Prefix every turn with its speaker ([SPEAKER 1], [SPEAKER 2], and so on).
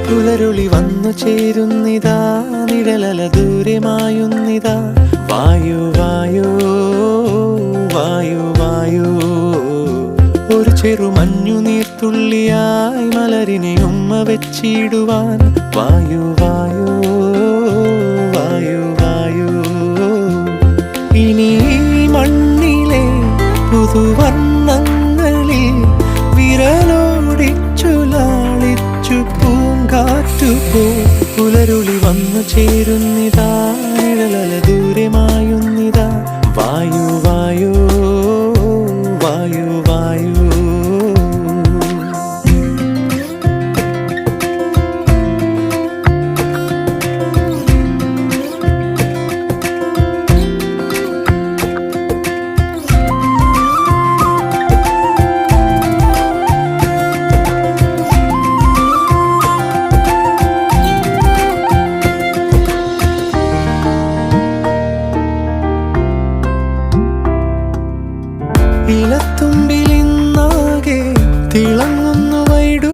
[SPEAKER 1] പുലരുളി വന്നു ചേരുന്നിതാ, നിഴലല ദൂരെ മായുന്നിതാ. വായു വായു വായു വായു, ഒരു ചെറു മഞ്ഞു നീർത്തുള്ളിയായി മലരിനെ ഉമ്മ വെച്ചിടുവാൻ. വായു വായു വായു വായു, ഇനി മണ്ണിലെ പുതുവർണ്ണങ്ങളിൽ വിരലോടിച്ചു ലാളിച്ചു പൂങ്കാറ്റുപോ. പുലരുളി വന്നു ചേരുന്നിതാ, നിഴലല ദൂരെ മായുന്നിതാ. വായു വായു വായു വായു. ഇലത്തുമ്പിൽ